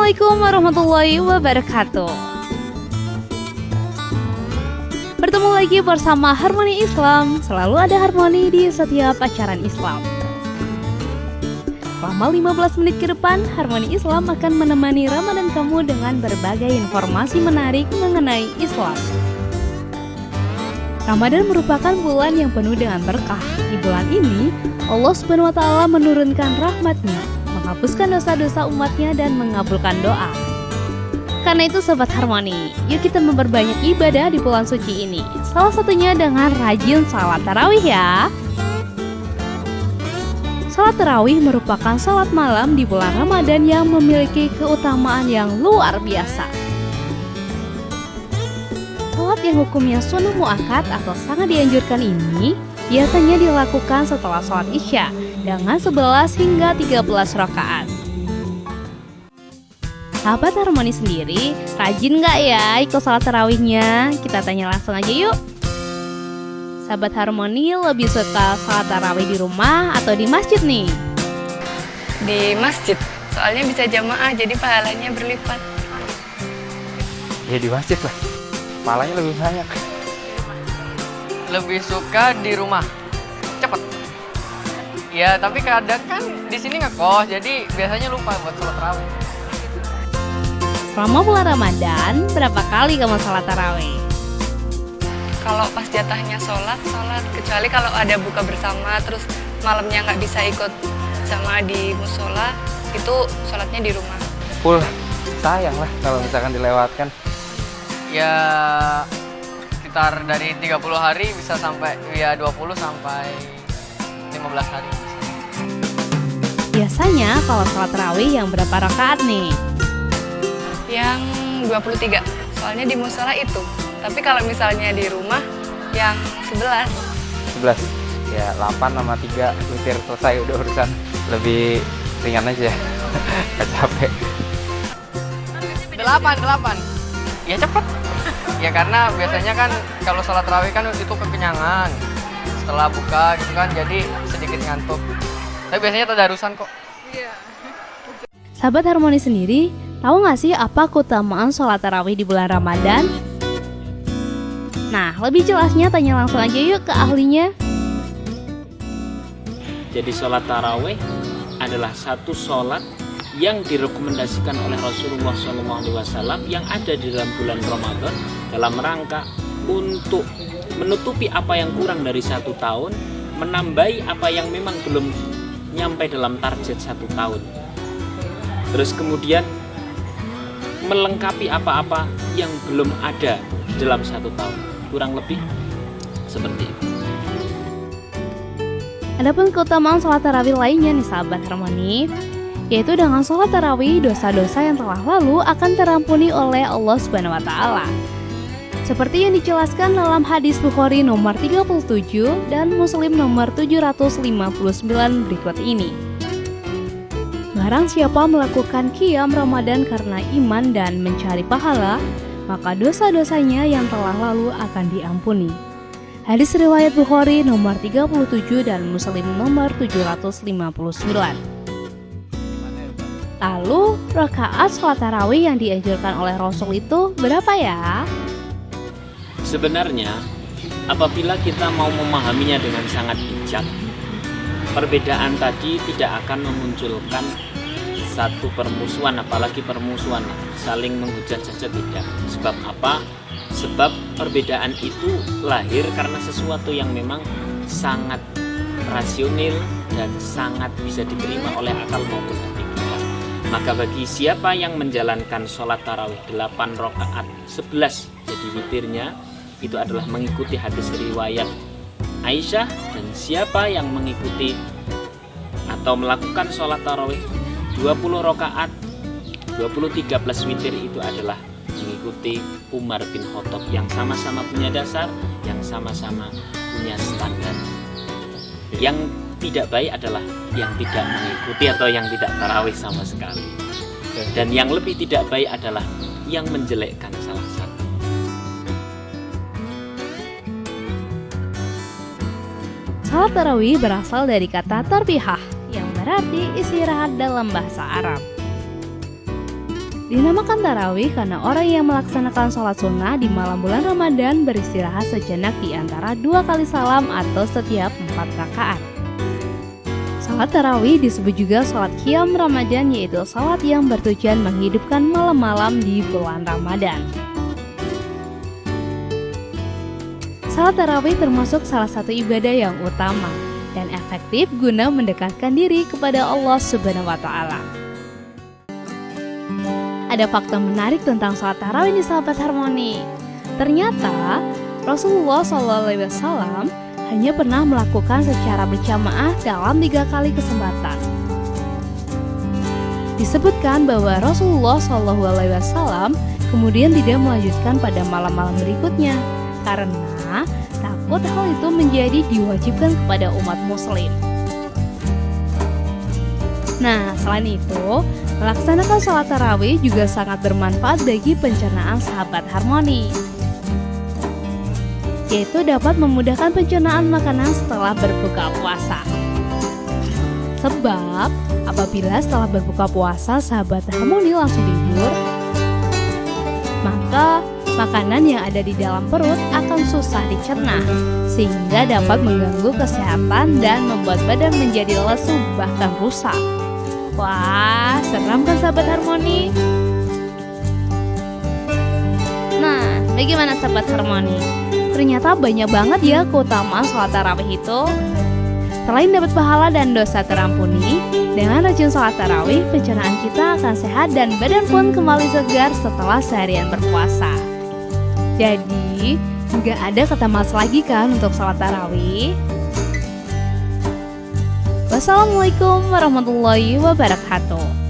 Assalamualaikum warahmatullahi wabarakatuh. Bertemu lagi bersama Harmoni Islam. Selalu ada harmoni di setiap acara Islam. Selama 15 menit ke depan, Harmoni Islam akan menemani Ramadan kamu dengan berbagai informasi menarik mengenai Islam. Ramadan merupakan bulan yang penuh dengan berkah. Di bulan ini, Allah Subhanahu wa Ta'ala menurunkan rahmat-Nya, menghapuskan dosa-dosa umatnya dan mengabulkan doa. Karena itu Sobat Harmoni, yuk kita memperbanyak ibadah di bulan suci ini. Salah satunya dengan rajin salat tarawih ya. Salat tarawih merupakan salat malam di bulan Ramadan yang memiliki keutamaan yang luar biasa. Salat yang hukumnya sunnah muakkad atau sangat dianjurkan ini biasanya dilakukan setelah sholat Isya dengan 11 hingga 13 rakaat. Sahabat Harmoni sendiri, rajin nggak ya ikut sholat tarawihnya? Kita tanya langsung aja yuk. Sahabat Harmoni lebih suka sholat tarawih di rumah atau di masjid nih? Di masjid, soalnya bisa jamaah jadi pahalanya berlipat. Ya di masjid lah, pahalanya lebih banyak. Lebih suka di rumah, cepet. Ya tapi kadang kan di sini ngekos, jadi biasanya lupa buat sholat tarawih. Selama bulan Ramadan, berapa kali kamu sholat tarawih? Kalau pas jatahnya sholat, kecuali kalau ada buka bersama, terus malamnya nggak bisa ikut sama di musola, itu sholatnya di rumah. Full, sayang lah kalau misalkan dilewatkan. Ya sekitar dari 30 hari bisa sampai ya 20 sampai 15 hari. Biasanya kalau sholat tarawih yang berapa rakaat nih? Yang 23, soalnya di musola itu. Tapi kalau misalnya di rumah, yang 11. 11, ya 8 sama 3 witir selesai udah urusan. Lebih ringan aja, gak capek. 8. Ya cepet. Ya karena biasanya kan kalau sholat tarawih kan itu kekenyangan. Setelah buka gitu kan jadi sedikit ngantuk. Tapi biasanya tadarusan kok. Sahabat Harmoni sendiri, tahu nggak sih apa keutamaan sholat tarawih di bulan Ramadan? Nah, lebih jelasnya tanya langsung aja yuk ke ahlinya. Jadi sholat tarawih adalah satu sholat yang direkomendasikan oleh Rasulullah SAW yang ada di dalam bulan Ramadan dalam rangka untuk menutupi apa yang kurang dari 1 tahun, menambahi apa yang memang belum nyampe dalam target 1 tahun. Terus kemudian melengkapi apa-apa yang belum ada dalam 1 tahun. Kurang lebih seperti itu. Adapun keutamaan sholat tarawih lainnya nih sahabat Harmoni, yaitu dengan sholat tarawih dosa-dosa yang telah lalu akan terampuni oleh Allah Subhanahu wa Ta'ala. Seperti yang dijelaskan dalam hadis Bukhari nomor 37 dan Muslim nomor 759 berikut ini. Barang siapa melakukan qiyam Ramadan karena iman dan mencari pahala, maka dosa-dosanya yang telah lalu akan diampuni. Hadis riwayat Bukhari nomor 37 dan Muslim nomor 759. Lalu, rakaat sholat tarawih yang dianjurkan oleh Rasul itu berapa ya? Sebenarnya, apabila kita mau memahaminya dengan sangat bijak, perbedaan tadi tidak akan memunculkan satu permusuhan, apalagi permusuhan saling menghujat saja tidak. Sebab apa? Sebab perbedaan itu lahir karena sesuatu yang memang sangat rasional dan sangat bisa diterima oleh akal maupun hati kita. Maka bagi siapa yang menjalankan sholat tarawih 8 rakaat 11 jadi witirnya, itu adalah mengikuti hadis riwayat Aisyah. Dan siapa yang mengikuti atau melakukan sholat tarawih 20 rakaat 23 plus witir, itu adalah mengikuti Umar bin Khattab yang sama-sama punya dasar, yang sama-sama punya standar. Yang tidak baik adalah yang tidak mengikuti atau yang tidak tarawih sama sekali. Dan yang lebih tidak baik adalah yang menjelekkan salah satu. Salat tarawih berasal dari kata tarbihah yang berarti istirahat dalam bahasa Arab. Dinamakan tarawih karena orang yang melaksanakan sholat sunnah di malam bulan Ramadan beristirahat sejenak di antara 2 kali salam atau setiap 4 rakaat. Sholat tarawih disebut juga sholat qiyam Ramadan, yaitu sholat yang bertujuan menghidupkan malam-malam di bulan Ramadan. Sholat tarawih termasuk salah satu ibadah yang utama dan efektif guna mendekatkan diri kepada Allah Subhanahu wa Ta'ala. Ada fakta menarik tentang sholat tarawih nih sahabat Harmoni. Ternyata Rasulullah SAW hanya pernah melakukan secara berjamaah dalam 3 kali kesempatan. Disebutkan bahwa Rasulullah SAW kemudian tidak melanjutkan pada malam-malam berikutnya karena takut hal itu menjadi diwajibkan kepada umat muslim. Nah, selain itu, melaksanakan sholat tarawih juga sangat bermanfaat bagi pencernaan sahabat Harmoni, yaitu dapat memudahkan pencernaan makanan setelah berbuka puasa. Sebab, apabila setelah berbuka puasa sahabat Harmoni langsung tidur, maka makanan yang ada di dalam perut akan susah dicerna, sehingga dapat mengganggu kesehatan dan membuat badan menjadi lesu bahkan rusak. Wah, seram kan sahabat Harmoni? Nah, bagaimana sahabat Harmoni? Ternyata banyak banget ya keutamaan sholat tarawih itu. Selain dapat pahala dan dosa terampuni, dengan rajin sholat tarawih, pencernaan kita akan sehat dan badan pun kembali segar setelah seharian berpuasa. Jadi, nggak ada kata malas lagi kan untuk sholat tarawih? Wassalamualaikum warahmatullahi wabarakatuh.